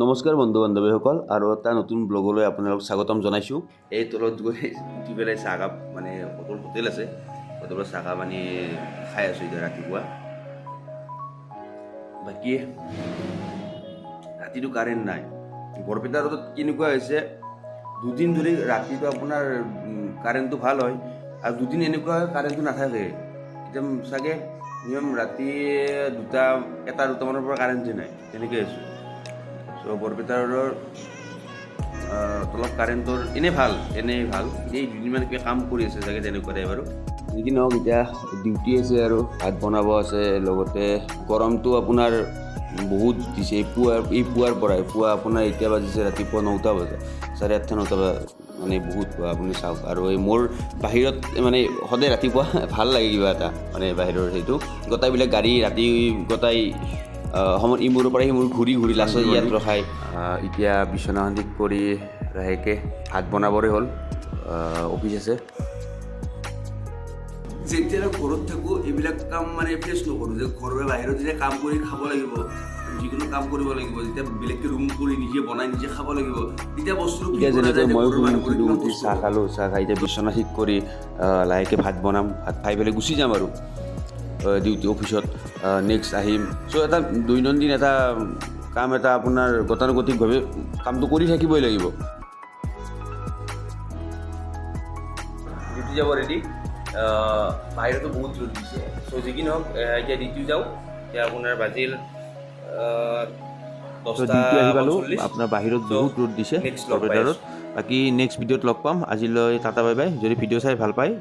নমস্কাৰ বন্ধু বান্ধৱীসকল আৰু এটা নতুন ব্লগলৈ আপোনালোক স্বাগতম জনাইছোঁ। এই তলত গৈ উঠি পেলাই চাহকাপ মানে হোটেল আছে, হোটেলত চাহকাপ আনি খাই আছোঁ এতিয়া ৰাতিপুৱা। বাকী ৰাতিটো কাৰেণ্ট নাই। বৰপেটা ৰোডত কেনেকুৱা হৈছে, দুদিন ধৰি ৰাতিটো আপোনাৰ কাৰেণ্টটো ভাল হয় আৰু দুদিন এনেকুৱা হয় কাৰেণ্টটো নাথাকে। একদম চাগে নিয়ম ৰাতি এটা দুটামানৰ পৰা কাৰেণ্টে নাই, তেনেকৈ আছোঁ। চ' বৰপেটা ৰোডৰ তলত কাৰেণ্টৰ এনেই ভাল, এই দুদিনমান কিবা কাম কৰি আছে চাগে তেনেকুৱাই বাৰু। যি নহওক এতিয়া ডিউটি আছে আৰু ভাত বনাব আছে, লগতে গৰমটো আপোনাৰ বহুত দিছে। পুৱাৰ পৰাই আপোনাৰ এতিয়া বাজিছে ৰাতিপুৱা 9টা বজাত, 8:30 9টা বজাত মানে বহুত আপুনি চাওক। আৰু এই মোৰ বাহিৰত মানে সদায় ৰাতিপুৱা ভাল লাগে কিবা এটা, মানে বাহিৰৰ সেইটো গোটাইবিলাক গাড়ী ৰাতি গোটাই সময়ত ইমূৰৰ পৰা সিমূৰ ঘূৰি লাষ্টত ইয়াত ৰখাই। এতিয়া বিচনাখন ঠিক কৰি লাহেকৈ ভাত বনাবৰে হ'ল, অফিচ আছে। যেতিয়া ঘৰত থাকোঁ এইবিলাক কাম মানে ফেচ নকৰোঁ, যে ঘৰৰ বাহিৰত যেতিয়া কাম কৰি খাব লাগিব, যিকোনো কাম কৰিব লাগিব, যেতিয়া বেলেগকৈ ৰুম কৰি নিজে বনাই নিজে খাব লাগিব, তেতিয়া বস্তুটো এতিয়া যেনেকৈ মই উঠি চাহ খালোঁ, চাহ খাই এতিয়া বিচনা ঠিক কৰি লাহেকৈ ভাত বনাম, ভাত খাই পেলাই গুচি যাম আৰু ডিউটি অফিচত। নেক্সট আহিম। চ' এটা দৈনন্দিন এটা কাম এটা আপোনাৰ গতানুগতিকভাৱে কামটো কৰি থাকিবই লাগিব। ডিউটি যাব ৰেডি। বাহিৰতো বহুত ৰ'দ দিছে, চ' যি কি নহওক এতিয়া ডিউটি যাওঁ। এতিয়া আপোনাৰ বাজিল 10টা আহি পালোঁ। আপোনাৰ বাহিৰত বহুত ৰ'দ দিছে বৰপেটা ৰোড। বাকী নেক্সট ভিডিঅ'ত লগ পাম। আজিলৈ টাটা বাই বাই। যদি ভিডিঅ' চাই ভাল পায়